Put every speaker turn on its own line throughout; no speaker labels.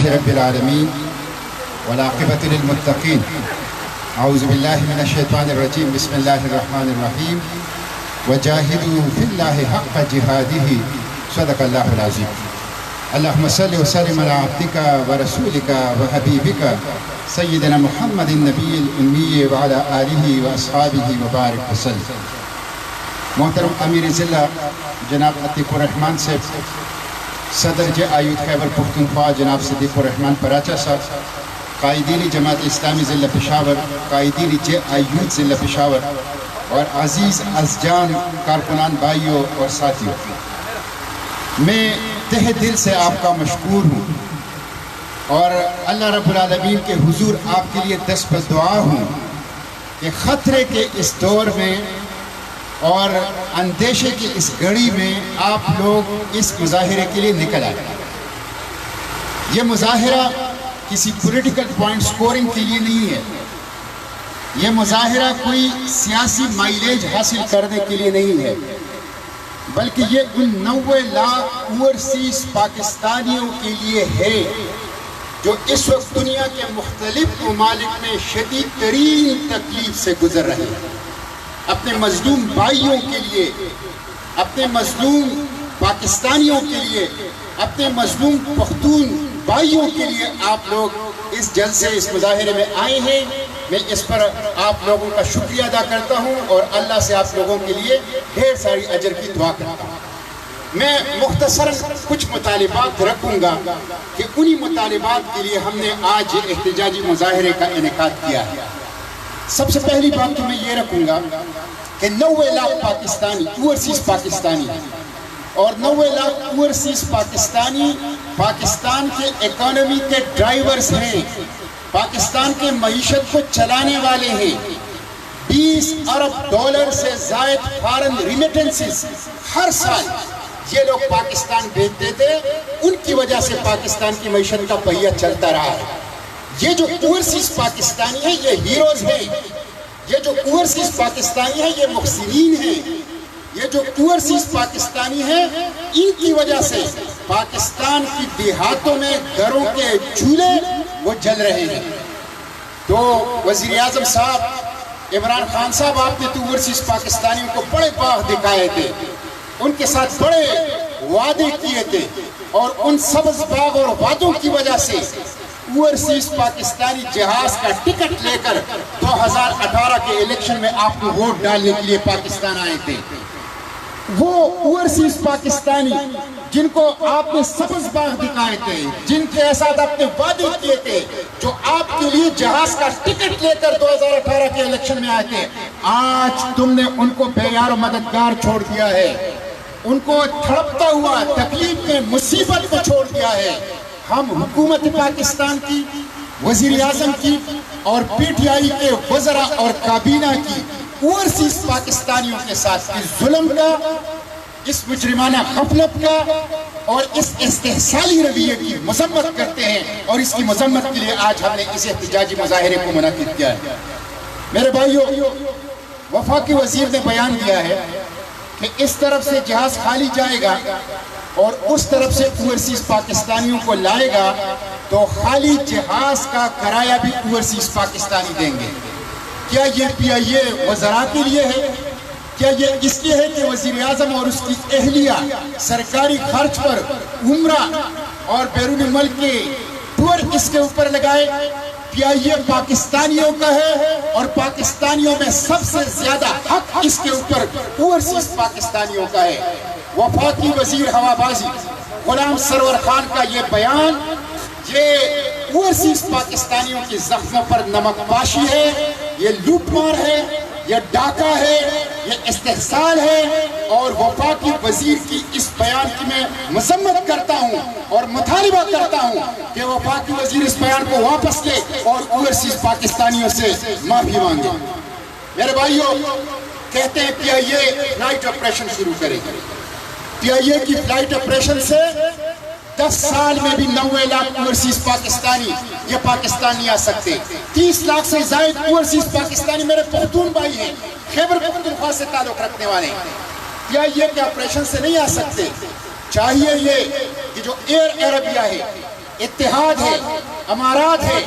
رب العالمین والعاقبۃ للمتقین اعوذ باللہ من الشیطان الرجیم بسم اللہ الرحمن الرحیم وجاہدوا فی اللہ حق جہادہ صدق اللہ العظیم اللہم صلی وسلم علی عبدک ورسولک وحبیبک سیدنا محمد النبی الامی وعلی آلہ واصحابہ وبارک وسلم۔ محترم امیر ضلع جناب عتیق الرحمان صاحب، صدر آیوت خیبر پختونخوا جناب صدیق الرحمان پراچا صاحب، قائدین جماعت اسلامی ضلع پشاور، قائدین آیوت ضلع پشاور اور عزیز ازجان کارکنان بھائیوں اور ساتھیوں، میں تہ دل سے آپ کا مشکور ہوں اور اللہ رب العالمین کے حضور آپ کے لیے دست دعا ہوں کہ خطرے کے اس دور میں اور اندیشے کی اس گھڑی میں آپ لوگ اس مظاہرے کے لیے نکل آئے۔ یہ مظاہرہ کسی پولیٹیکل پوائنٹ سکورنگ کے لیے نہیں ہے، یہ مظاہرہ کوئی سیاسی مائلیج حاصل کرنے کے لیے نہیں ہے، بلکہ یہ ان 90 لاکھ اوورسیز پاکستانیوں کے لیے ہے جو اس وقت دنیا کے مختلف ممالک میں شدید ترین تکلیف سے گزر رہے ہیں۔ اپنے مظلوم بھائیوں کے لیے، اپنے مظلوم پاکستانیوں کے لیے، اپنے مظلوم پختون بھائیوں کے لیے آپ لوگ اس جلسے اس مظاہرے میں آئے ہیں۔ میں اس پر آپ لوگوں کا شکریہ ادا کرتا ہوں اور اللہ سے آپ لوگوں کے لیے ڈھیر ساری اجر کی دعا کرتا ہوں۔ میں مختصراً کچھ مطالبات رکھوں گا کہ انہی مطالبات کے لیے ہم نے آج یہ احتجاجی مظاہرے کا انعقاد کیا ہے۔ سب سے پہلی بات تو میں یہ رکھوں گا کہ 90 لاکھ پاکستانی اوورسیز پاکستانی ہیں اور 90 لاکھ اوورسیز پاکستانی پاکستان کے اکانومی کے ڈرائیورز ہیں، پاکستان کے معیشت کو چلانے والے ہیں۔ 20 ارب ڈالر سے زائد فارن ریمیٹنسز ہر سال یہ لوگ پاکستان بھیجتے تھے، ان کی وجہ سے پاکستان کی معیشت کا پہیہ چلتا رہا ہے۔ یہ جو اوورسیز پاکستانی ہیں یہ ہیروز ہیں، یہ جو اوورسیز پاکستانی ہیں یہ محسنین ہیں، یہ جو اوورسیز پاکستانی ہیں ان کی وجہ سے پاکستان کی دیہاتوں میں گھروں کے چولہے وہ جل رہے ہیں۔ تو وزیر اعظم صاحب، عمران خان صاحب، آپ نے تو اوورسیز پاکستانیوں کو بڑے باغ دکھائے تھے، ان کے ساتھ بڑے وعدے کیے تھے اور ان سبز باغ اور وعدوں کی وجہ سے اوورسیز پاکستانی جہاز کا ٹکٹ لے کر 2018 کے الیکشن میں آپ کو ووٹ ڈالنے کے لیے پاکستان آئے تھے۔ وہ اوورسیز پاکستانی جن کو آپ نے سبز باغ دکھائے تھے، جن کے ساتھ آپ نے وعدے کیے تھے، جو آپ کے لیے جہاز کا ٹکٹ لے کر 2018 کے الیکشن میں آئے تھے، آج تم نے ان کو بے یار و مددگار چھوڑ دیا ہے، ان کو تڑپتا ہوا تکلیف میں مصیبت کو چھوڑ دیا ہے۔ ہم حکومت پاکستان کی، وزیر اعظم کی اور پی ٹی آئی کے وزراء اور کابینہ کی اوورسیز پاکستانیوں کے ساتھ اس ظلم کا، اس مجرمانہ غفلت کا اور اس استحصالی رویے کی مذمت کرتے ہیں اور اس کی مذمت کے لیے آج ہم نے اس احتجاجی مظاہرے کو منعقد کیا ہے۔ میرے بھائیوں، وفاقی وزیر نے بیان دیا ہے کہ اس طرف سے جہاز خالی جائے گا اور اس طرف سے اوورسیز پاکستانیوں کو لائے گا تو خالی جہاز کا کرایہ بھی اوورسیز پاکستانی دیں گے۔ کیا یہ پی آئی اے وزراء کے لیے ہے؟ کیا یہ اس لیے ہے کہ وزیر اعظم اور اس کی اہلیہ سرکاری خرچ پر عمرہ اور بیرون ملک کے ٹور اس کے اوپر لگائے؟ پی آئی اے پاکستانیوں کا ہے اور پاکستانیوں میں سب سے زیادہ حق اس کے اوپر اوورسیز پاکستانیوں کا ہے۔ وفاقی وزیر ہوا بازی غلام سرور خان کا یہ بیان یہ اوورسیز پاکستانیوں کی زخموں پر نمک پاشی ہے، یہ لوٹ مار ہے، یہ ڈاکہ ہے، یہ استحصال ہے اور وفاقی وزیر کی اس بیان کی میں مذمت کرتا ہوں اور مطالبہ کرتا ہوں کہ وفاقی وزیر اس بیان کو واپس لے اور اوورسیز پاکستانیوں سے معافی مانگے۔ میرے بھائیوں، کہتے ہیں پی آئی اے فلائٹ آپریشن شروع کرے گی۔ پی آئی اے کی فلائٹ آپریشن سے 10 سال میں بھی 90 لاکھ اوورسیز پاکستانی یہ پاکستان نہیں آ سکتے۔ 30 لاکھ سے زائد اوورسیز پاکستانی میرے پختون بھائی ہیں، خیبر پختونخوا سے تعلق رکھنے والے ہیں، پی آئی اے کے آپریشن سے نہیں آ سکتے۔ چاہیے یہ کہ جو ایئر عربیہ ہے، اتحاد ہے، امارات ہے،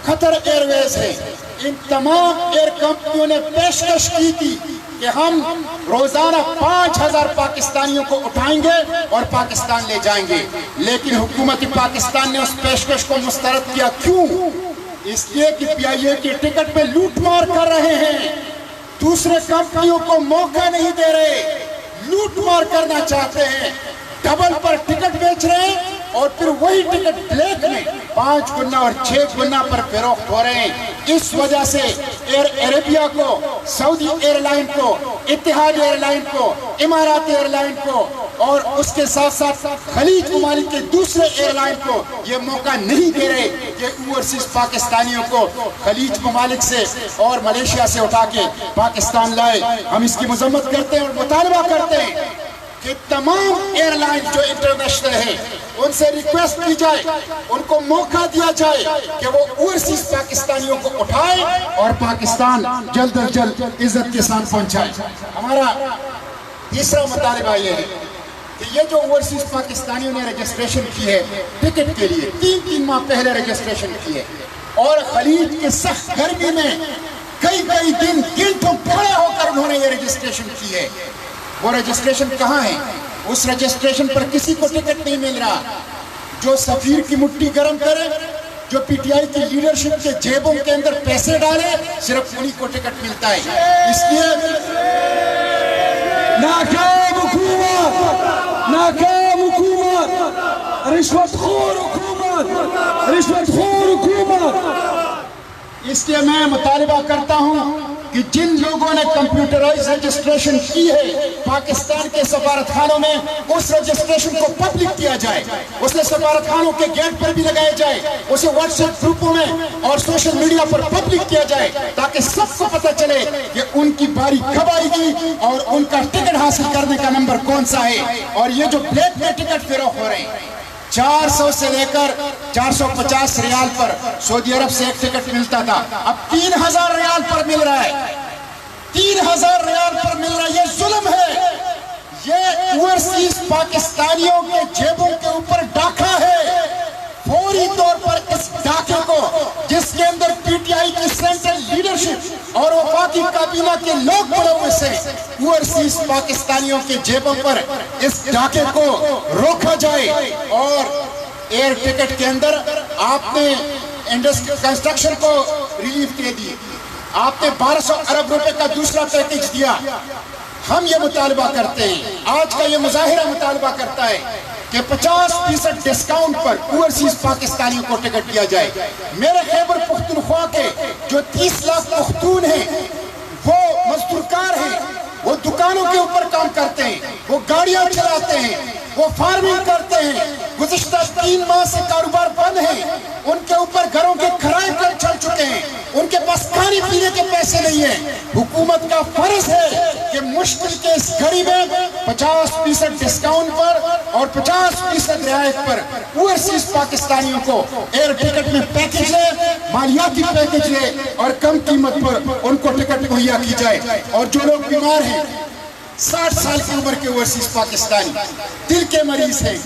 قطر ایئر ویز ہے، ان تمام ایئر کمپنیوں نے پیشکش کی تھی کہ ہم روزانہ 5000 پاکستانیوں کو اٹھائیں گے اور پاکستان لے جائیں گے، لیکن حکومت پاکستان نے اس پیشکش کو مسترد کیا۔ کیوں؟ اس لیے کہ پی آئی اے کی ٹکٹ پہ لوٹ مار کر رہے ہیں، دوسرے کمپنیوں کو موقع نہیں دے رہے، لوٹ مار کرنا چاہتے ہیں، ڈبل پر ٹکٹ بیچ رہے ہیں اور پھر وہی ٹکٹ بلیک میں 5 گنا اور 6 گنا پر فروخت ہو رہے ہیں۔ اس وجہ سے ایئر عربیہ کو، سعودی ایئر لائن کو، اتحاد ایئر لائن کو، امارات ایئر لائن کو اور اس کے ساتھ ساتھ خلیج ممالک کے دوسرے ایئر لائن کو یہ موقع نہیں دے رہے کہ اوورسیز پاکستانیوں کو خلیج ممالک سے اور ملیشیا سے اٹھا کے پاکستان لائے۔ ہم اس کی مذمت کرتے ہیں اور مطالبہ کرتے ہیں کہ تمام ایئر لائن جو انٹرنیشنل ہیں ان سے ریکویسٹ کی جائے، ان کو موقع دیا جائے کہ وہ اوورسیز پاکستانیوں کو اٹھائے اور پاکستان جلد از جلد عزت کے ساتھ پہنچائے۔ ہمارا تیسرا مطالبہ یہ ہے کہ یہ جو اوورسیز پاکستانیوں نے رجسٹریشن کی ہے ٹکٹ کے لیے 3 ماہ پہلے رجسٹریشن کی ہے اور خلیج کے سخت گرمی میں کئی دن گھنٹوں کھڑے ہو کر انہوں نے یہ رجسٹریشن کی ہے، وہ رجسٹریشن کہاں ہے؟ اس رجسٹریشن پر کسی کو ٹکٹ نہیں مل رہا۔ جو سفیر کی مٹھی گرم کرے، جو پی ٹی آئی کی لیڈرشپ کے جیبوں کے اندر پیسے ڈالے، صرف انہی کو ٹکٹ ملتا ہے۔ اس لیے
ناکام حکومت، رشوت خور حکومت۔
اس لیے میں مطالبہ کرتا ہوں کہ جن لوگوں نے کمپیوٹرائز رجسٹریشن کی ہے پاکستان کے سفارت خانوں میں، اس رجسٹریشن کو پبلک کیا جائے، اسے سفارت خانوں کے گیٹ پر بھی لگایا جائے، اسے واٹس ایپ گروپوں میں اور سوشل میڈیا پر پبلک کیا جائے تاکہ سب کو پتہ چلے کہ ان کی باری کب آئے گی اور ان کا ٹکٹ حاصل کرنے کا نمبر کون سا ہے۔ اور یہ جو بلیک میں ٹکٹ فروخت ہو رہے ہیں 400 سے لے کر 450 ریال پر، سعودی عرب سے ایک ٹکٹ ملتا تھا، اب 3000 ریال پر مل رہا ہے، 3000 ریال پر مل رہا ہے۔ یہ ظلم ہے، یہ اوورسیز پاکستانیوں کے جیبوں کے اوپر ڈاکہ ہے۔ فوری طور پر اس ڈاکے کو، جس کے اندر پی ٹی آئی کی سینٹرل لیڈرشپ اور وفاقی کابینہ کے لوگ پڑے ہوئے سے، اوورسیز پاکستانیوں کے جیبوں پر اس ڈاکے کو روکا جائے۔ اور ایئر ٹکٹ کے اندر آپ نے کنسٹرکشن کو ریلیف دے دی، آپ نے 1200 ارب روپے کا دوسرا پیکیج دیا۔ ہم یہ مطالبہ کرتے ہیں، آج کا یہ مظاہرہ مطالبہ کرتا ہے کہ 50% ڈسکاؤنٹ پر اوورسیز پاکستانیوں کو ٹکٹ دیا جائے۔ میرے خیبر پختونخوا کے جو 30 لاکھ پختون ہیں، وہ مزدورکار ہیں، وہ دکانوں کے اوپر کام کرتے ہیں، وہ گاڑیاں چلاتے ہیں، وہ فارمنگ کرتے ہیں، گزشتہ 3 ماہ سے کاروبار بند ہیں، ان کے اوپر گھروں کے کرائے پر چل چکے ہیں، ان کے پاس کھانے پینے کے پیسے نہیں ہیں۔ حکومت کا فرض ہے کہ مشکل کے اس گھڑی میں 50% ڈسکاؤنٹ پر اور 50% رعایت پر اوورسیز پاکستانیوں کو ایئر ٹکٹ میں پیکج لے، مالیاتی پیکج لے اور کم قیمت پر ان کو ٹکٹ مہیا کی جائے۔ اور جو لوگ بیمار ہیں، 60 سال کی عمر کے اوورسیز پاکستانی، دل کے مریض ہیں،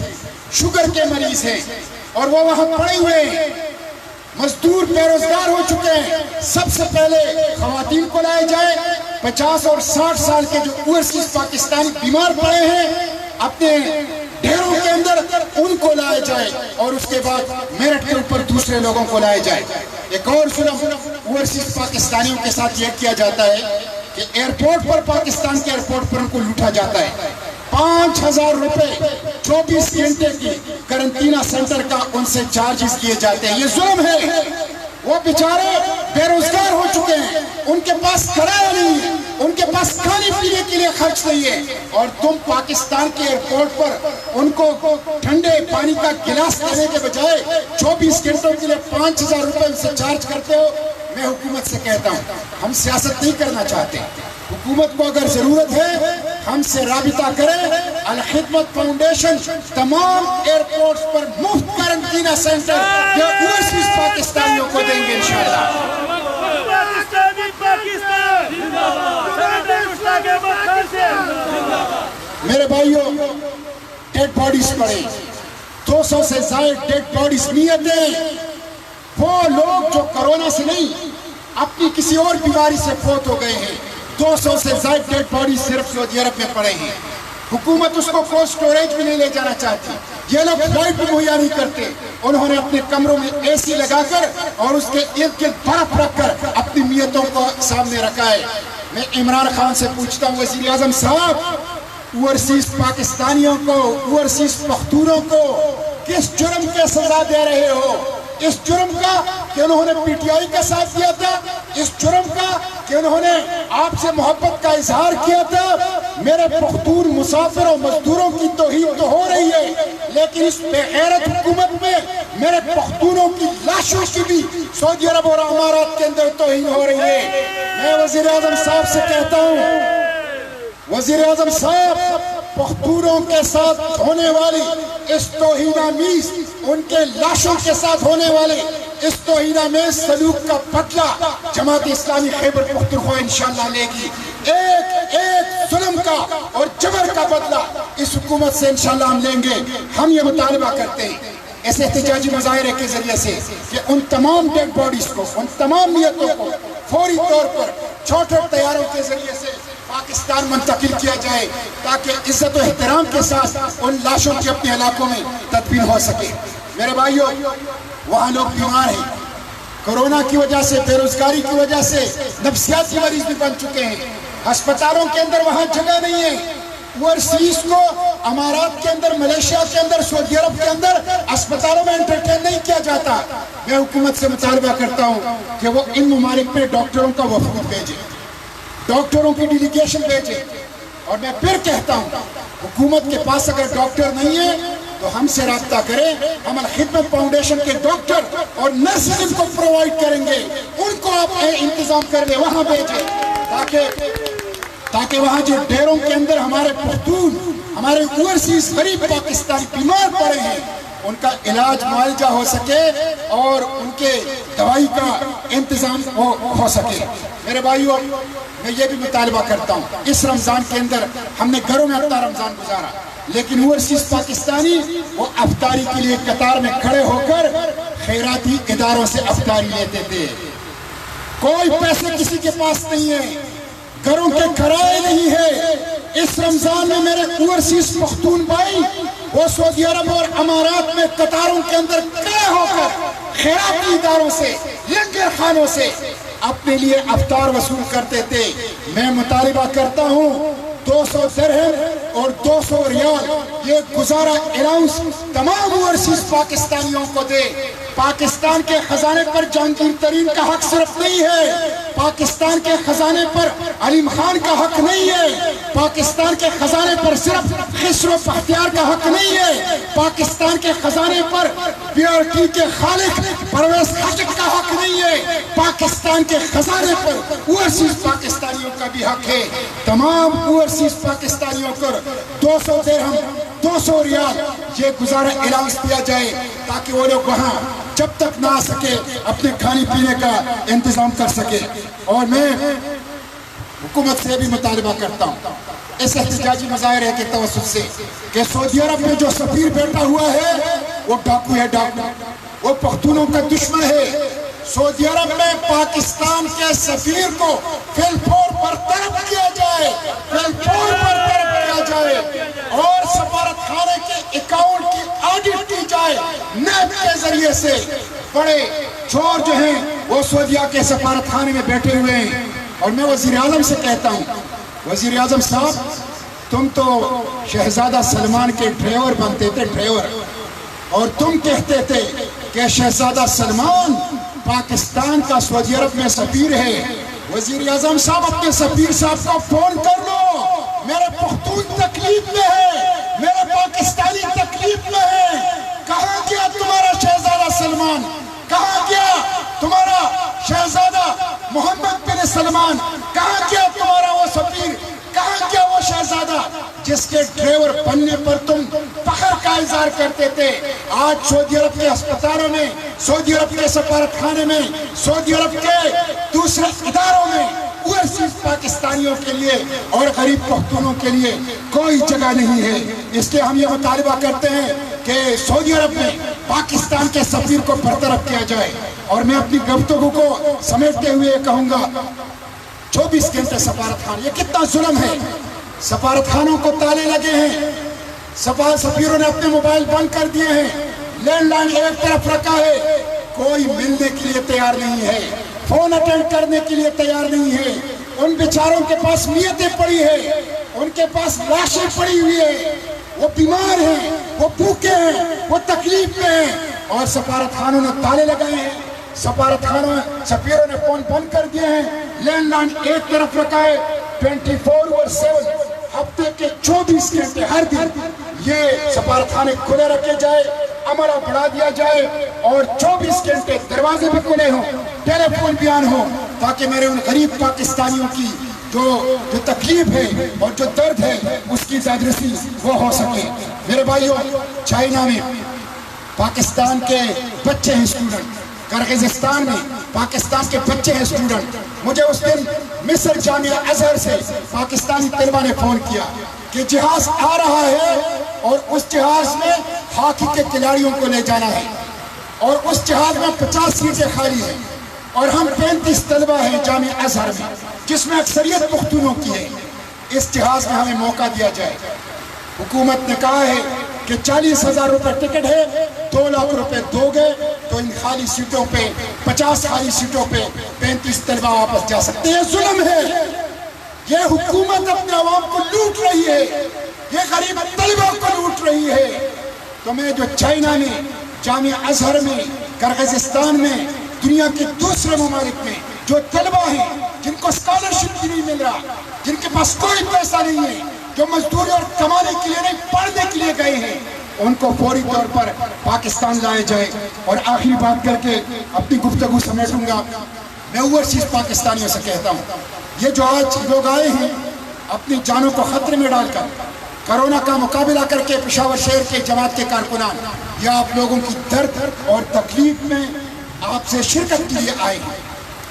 شوگر کے مریض ہیں اور وہ وہاں پڑے ہوئے ہیں، مزدور بے روزگار ہو چکے ہیں، سب سے پہلے خواتین کو لائے جائے۔ 50 اور 60 سال کے جو اوورسیز پاکستانی بیمار پڑے ہیں اپنے ڈھیروں کے اندر، ان کو لائے جائے اور اس کے بعد میرٹ کے اوپر دوسرے لوگوں کو لائے جائے۔ ایک اور ظلم اوورسیز پاکستانیوں کے ساتھ یہ کیا جاتا ہے کہ ایئرپورٹ پر، پاکستان کے ایئرپورٹ پر ان کو لوٹا جاتا ہے۔ 5000 روپے 24 گھنٹے کی کرنٹینہ سینٹر کا ان سے چارجز کیے جاتے ہیں۔ یہ ظلم ہے، وہ بیچارے بے روزگار ہو چکے ہیں، ان کے پاس کرایہ نہیں ہے، ان کے پاس کھانے پینے کے لیے خرچ نہیں ہے، اور تم پاکستان کے ایئرپورٹ پر ان کو ٹھنڈے پانی کا گلاس دینے کے بجائے 24 گھنٹوں کے لیے 5000 روپے ان سے چارج کرتے ہو۔ میں حکومت سے کہتا ہوں، ہم سیاست نہیں کرنا چاہتے، حکومت کو اگر ضرورت ہے ہم سے رابطہ کریں۔ الخدمت فاؤنڈیشن تمام ایئرپورٹس پر مفت کرنٹینہ سینٹر یا اوورسیز پاکستانیوں کو دیں گے انشاءاللہ۔ میرے بھائیوں، ڈیڈ باڈیز پڑے، 2 200 سے زائد ڈیڈ باڈیز نیتیں، وہ لوگ جو کرونا سے نہیں اپنی کسی اور بیماری سے فوت ہو گئے ہیں، 200 سے زائد ڈیڈ باڈیز صرف سعودی عرب میں پڑے ہیں۔ حکومت اس کو کولڈ سٹوریج بھی نہیں لے جانا چاہتی، یہ لوگ فلائٹ بھی مہیا نہیں کرتے، انہوں نے اپنے کمروں میں اے سی لگا کر اور اس کے ارد گرد برف رکھ کر اپنی نیتوں کو سامنے رکھا ہے۔ میں عمران خان سے پوچھتا ہوں وزیر اعظم صاحب، اوورسیز پاکستانیوں کو، اوورسیز پختونوں کو کس جرم کے سزا دے رہے ہو؟ اس جرم کا کہ انہوں نے پی ٹی آئی کا ساتھ دیا تھا، اس جرم کا کہ انہوں نے آپ سے محبت کا اظہار کیا تھا۔ میرے پختون مسافر و مزدوروں کی توہین تو ہو رہی ہے، لیکن اس بے غیرت حکومت میں میرے پختونوں کی لاشوں کی بھی سعودی عرب اور امارات کے اندر توہین ہو رہی ہے۔ میں وزیر اعظم صاحب سے کہتا ہوں، وزیر اعظم صاحب، پختونوں کے ساتھ ہونے والی اس توہین آمیز، ان کے لاشوں کے ساتھ ہونے والے اس توہین آمیز سلوک کا بدلہ جماعت اسلامی خیبر پختونخوا انشاءاللہ لے گی۔ ایک ایک ظلم کا اور جبر کا بدلہ اس حکومت سے انشاءاللہ ہم لیں گے۔ ہم یہ مطالبہ کرتے ہیں اس احتجاجی مظاہرے کے ذریعے سے کہ ان تمام ڈیڈ باڈیز کو، ان تمام نیتوں کو فوری طور پر چھوٹے طیاروں کے ذریعے سے پاکستان منتقل کیا جائے تاکہ عزت و احترام کے ساتھ ان لاشوں کی اپنے علاقوں میں تدفین ہو سکے۔ میرے بھائیوں، وہاں لوگ بیمار ہیں، کرونا کی وجہ سے، بے روزگاری کی وجہ سے نفسیاتی مریض بھی بن چکے ہیں، ہسپتالوں کے اندر وہاں جگہ نہیں ہے۔ اوورسیز کو امارات کے اندر، ملیشیا کے اندر، سعودی عرب کے اندر اسپتالوں میں انٹرٹین نہیں کیا جاتا۔ میں حکومت سے مطالبہ کرتا ہوں کہ وہ ان ممالک میں ڈاکٹروں کا وفد بھیجے، ڈاکٹروں کی ڈیلیگیشن بھیجے۔ اور میں پھر کہتا ہوں، حکومت کے پاس اگر ڈاکٹر نہیں ہے تو ہم سے رابطہ کریں، ہم الخدمت فاؤنڈیشن کے ڈاکٹر اور نرسز ان کو پرووائڈ کریں گے، ان کو آپ انتظام کر دیں، وہاں بھیجیں تاکہ وہاں جو ڈیروں کے اندر ہمارے پختون، ہمارے اوورسیز غریب پاکستانی بیمار پڑے ہیں، ان کا علاج معالجہ ہو سکے اور ان کے دوائی کا انتظام ہو سکے۔ میرے بھائیوں، میں یہ بھی مطالبہ کرتا ہوں، اس رمضان کے اندر ہم نے گھروں میں اپنا رمضان گزارا، لیکن اوورسیز پاکستانی وہ افطاری کے لیے قطار میں کھڑے ہو کر خیراتی اداروں سے افطاری لیتے تھے۔ کوئی پیسے کسی کے پاس نہیں ہے، گھروں کے کرائے نہیں ہے۔ اس رمضان میں میرے اوورسیز پختون بھائی وہ سعودی عرب اور امارات میں قطاروں کے اندر کھڑے ہو کر خیراتی اداروں سے، لنگر خانوں سے اپنے لیے افطار وصول کرتے تھے۔ میں مطالبہ کرتا ہوں 200 درہم اور 200 ریال یہ گزارا الاؤنس تمام اوورسیز پاکستانیوں کو دے۔ پاکستان کے خزانے پر جہانگیر ترین کا حق صرف نہیں ہے، پاکستان کے خزانے پر علیم خان کا حق نہیں ہے، پاکستان کے خزانے پر صرف خسرو بختیار کا حق نہیں ہے، پاکستان کے خزانے پر پی آر ٹی کے خالق پرویز خٹک کا حق نہیں ہے، پاکستان کے خزانے پر اوورسیز پاکستانیوں کا بھی حق ہے۔ تمام اوورسیز پاکستانیوں کو 200 درہم 200 ریال یہ گزارا الاؤنس دیا جائے تاکہ وہ لوگ وہاں جب تک نہ آ سکے اپنے کھانے پینے کا انتظام کر سکے۔ اور میں حکومت سے بھی مطالبہ کرتا ہوں اس احتجاجی مظاہرے کے توسط سے کہ سعودی عرب میں جو سفیر بیٹھا ہوا ہے وہ ڈاکو ہے، ڈاکو، وہ پختونوں کا دشمن ہے۔ سعودی عرب میں پاکستان کے سفیر کو فی الفور برطرف کیا جائے، فی الفور برطرف کیا جائے اور سفارت خانے کے اکاؤنٹ کی آڈٹ کی جائے نیب کے ذریعے سے۔ بڑے چور جو ہیں وہ سعودیہ کے سفارت خانے میں بیٹھے ہوئے ہیں۔ اور میں وزیر اعظم سے کہتا ہوں، وزیر اعظم صاحب، تم تو شہزادہ سلمان کے ڈرائیور بنتے تھے، ڈرائیور، اور تم کہتے تھے کہ شہزادہ سلمان پاکستان کا سعودی عرب میں سفیر ہے۔ وزیر اعظم صاحب، اپنے سفیر صاحب کو فون کر لو، میرے پختون تکلیف میں ہے، میرے پاکستانی تکلیف میں ہے۔ کہاں گیا تمہارا شہزادہ سلمان؟ کہاں گیا تمہارا شہزادہ محمد بن سلمان؟ کہاں گیا تمہارا وہ سفیر؟ کہاں گیا وہ شہزادہ جس کے ڈرائیور بننے پر تم فخر کا اظہار کرتے تھے؟ آج سعودی عرب کے اسپتالوں میں، سعودی عرب کے سفارت خانے میں، سعودی عرب کے دوسرے اداروں میں اوورسیز پاکستانیوں کے لیے اور غریب پختونوں کے لیے کوئی جگہ نہیں ہے۔ اس لیے ہم یہ مطالبہ کرتے ہیں کہ سعودی عرب میں پاکستان کے سفیر کو برطرف کیا جائے. اور میں اپنی گفتگو کو سمیٹتے ہوئے کہوں گا 24 گھنٹے سفارت خان، یہ کتنا ظلم ہے. سفارت خانوں کو تالے لگے ہیں، سفیروں نے اپنے موبائل بند کر دیے ہیں، لینڈ لائن ایک طرف رکھا ہے، کوئی ملنے کے لیے تیار نہیں ہے، فون اٹینڈ کرنے کے لیے تیار نہیں ہے. ان بیچاروں کے پاس نیتیں پڑی ہے، ان کے پاس لاشیں پڑی ہوئی ہے، وہ بیمار ہیں، وہ بھوکے ہیں، وہ تکلیف میں ہیں، اور سفارت خانوں نے تالے لگائے ہیں. سفارت خانوں سفیروں نے فون بند کر دیے ہیں، لینڈ لائن ایک طرف رکھا ہے. 24/7 ہفتے کے 24 گھنٹے ہر دن یہ سفارت خانے کھلے رکھے جائے، عملہ بڑھا دیا جائے، اور 24 گھنٹے دروازے بھی کھلے ہوں، ٹیلی فون بھی آن ہو، تاکہ میرے ان غریب پاکستانیوں کی جو تکلیف ہے اور جو درد ہے اس کی زیادرسی وہ ہو سکے. میرے بھائیوں، چائنا میں پاکستان کے بچے ہیں اسٹوڈنٹ، کرغزستان میں پاکستان کے بچے ہیں اسٹوڈنٹ. مجھے اس دن مصر جامعہ ازہر سے پاکستانی طلبہ نے فون کیا کہ جہاز آ رہا ہے اور اس جہاز میں ہاکی کے کھلاڑیوں کو لے جانا ہے، اور اس جہاز میں 50 سیٹیں خالی ہیں، اور ہم 35 طلبہ ہیں جامعہ ازہر میں جس میں اکثریت پختونوں کی ہے. اس جہاز میں ہمیں موقع دیا جائے. حکومت نے کہا ہے کہ 40,000 روپے ٹکٹ ہے، 2 لاکھ روپے دو گے تو ان خالی سیٹوں پہ 50 خالی سیٹوں پہ 35 طلبہ واپس جا سکتے ہیں. یہ ظلم ہے، یہ حکومت اپنے عوام کو لوٹ رہی ہے، یہ غریب طلبہ کو لوٹ رہی ہے. تو میں جو چائنا میں جامعہ ازہر میں کرغزستان میں دنیا کے دوسرے ممالک میں جو طلبہ ہیں جن کو اسکالرشپ بھی نہیں مل رہا، جن کے پاس کوئی پیسہ نہیں ہے، جو مزدوری اور کمانے کے لیے نہیں پڑھنے کے لیے گئے ہیں، ان کو فوری طور پر پاکستان لائے جائے. اور آخری بات کر کے اپنی گفتگو سمیٹوں گا. میں اوورسیز پاکستانیوں سے کہتا ہوں، یہ جو آج لوگ آئے ہیں اپنی جانوں کو خطرے میں ڈال کر کرونا کا مقابلہ کر کے پشاور شہر کے جماعت کے کارکنان، یہ آپ لوگوں کی درد اور تکلیف میں آپ سے شرکت کے لیے آئے ہیں.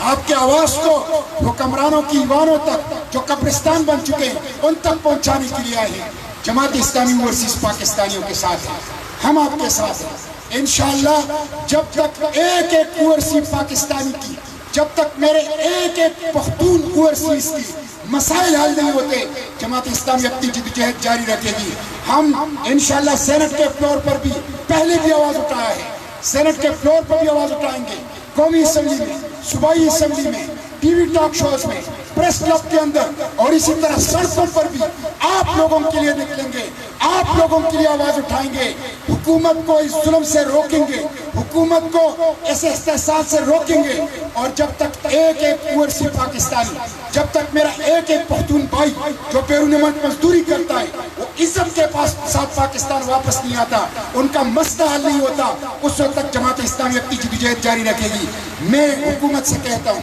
آپ کے آواز کو حکمرانوں کی ایوانوں تک جو قبرستان بن چکے ہیں ان تک پہنچانے کے لیے آئے ہیں. جماعت اسلامی اوورسیز پاکستانیوں کے ساتھ ہیں، ہم آپ کے ساتھ ہیں. انشاءاللہ جب تک ایک ایک اوورسیز پاکستانی کی، جب تک میرے ایک ایک پختون اوورسیز کی مسائل حل نہیں ہوتے، جماعت اسلامی اپنی جدوجہد جاری رکھے گی. ہم انشاءاللہ سینٹ کے فلور پر بھی پہلے بھی آواز اٹھایا ہے، سینٹ کے فلور پر بھی آواز اٹھائیں گے، قومی اسمبلی میں، صوبائی اسمبلی میں، ٹی وی ٹاک شوز میں، پریس کلب کے اندر، اور اسی طرح سڑکوں پر بھی آپ لوگوں کے لیے نکلیں گے، آپ لوگوں کے لیے آواز اٹھائیں گے. حکومت کو اس ظلم سے روکیں گے، حکومت کو اس استحصال سے روکیں گے. اور جب تک ایک ایک اوورسیز پاکستانی، جب تک میرا ایک ایک پختون بھائی جو بیرون ملک مزدوری کرتا ہے وہ عزت کے ساتھ پاکستان واپس نہیں آتا، ان کا مسئلہ حل نہیں ہوتا، اس وقت تک جماعت اسلامی اپنی جدوجہد جاری رکھے گی. میں حکومت سے کہتا ہوں،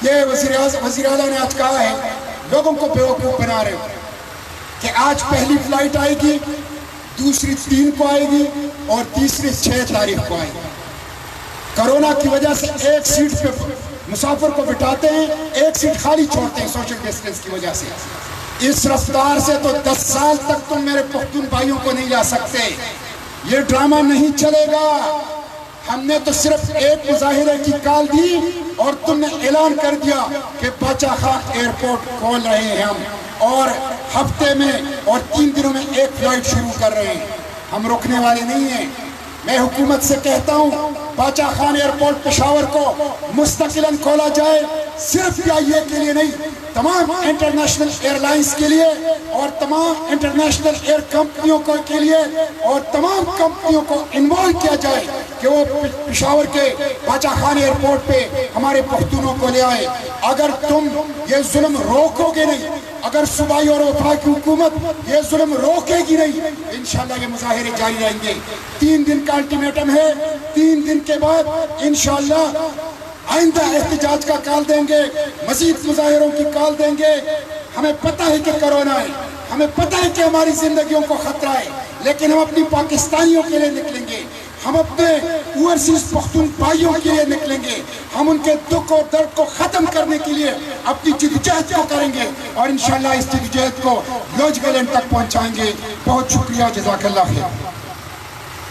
یہ وزیر اعلیٰ نے آج کہا ہے لوگوں کو بیوقوف بنا رہے ہو کہ آج پہلی فلائٹ آئے گی، دوسری 3 کو آئے گی، اور تیسری 6 تاریخ کو آئے گی. کرونا کی وجہ سے ایک سیٹ پہ مسافر کو بٹھاتے ہیں، ایک سیٹ خالی چھوڑتے ہیں سوشل ڈسٹنس کی وجہ سے. اس رفتار سے تو 10 سال تک تم میرے پختون بھائیوں کو نہیں لا سکتے. یہ ڈرامہ نہیں چلے گا. ہم نے تو صرف ایک مظاہرے کی کال دی اور تم نے اعلان کر دیا کہ باچا خان ایئرپورٹ کھول رہے ہیں ہم، اور ہفتے میں اور 3 دنوں میں ایک فلائٹ شروع کر رہے ہیں. ہم رکنے والے نہیں ہیں. میں حکومت سے کہتا ہوں باچا خان ایئرپورٹ پشاور کو مستقلاً کھولا جائے، صرف PIA کے لیے نہیں، تمام انٹرنیشنل ایئر لائنز کے لیے اور تمام انٹرنیشنل ایئر کمپنیوں کے لیے، اور تمام کمپنیوں کو انوالو کیا جائے کہ وہ پشاور کے باچا خان ایئرپورٹ پہ ہمارے پختونوں کو لے آئے. اگر تم یہ ظلم روکو گے نہیں، اگر صوبائی اور وفاقی حکومت یہ ظلم روکے گی نہیں، انشاءاللہ یہ مظاہرے جاری رہیں گے. 3 دن کا الٹیمیٹم ہے، 3 دن کے بعد انشاءاللہ آئندہ احتجاج کا کال دیں گے، مزید مظاہروں کی کال دیں گے. ہمیں پتہ ہے کہ کرونا ہے، ہمیں پتہ ہے کہ ہماری زندگیوں کو خطرہ ہے، لیکن ہم اپنی پاکستانیوں کے لیے نکلیں گے، ہم اپنے اوورسیز پختون بھائیوں کے لیے نکلیں گے، ہم ان کے دکھ اور درد کو ختم کرنے کے لیے اپنی جدوجہد کو کریں گے، اور انشاءاللہ اس جدوجہد کو لوج گلینڈ تک پہنچائیں گے. بہت شکریہ، جزاک اللہ خیر.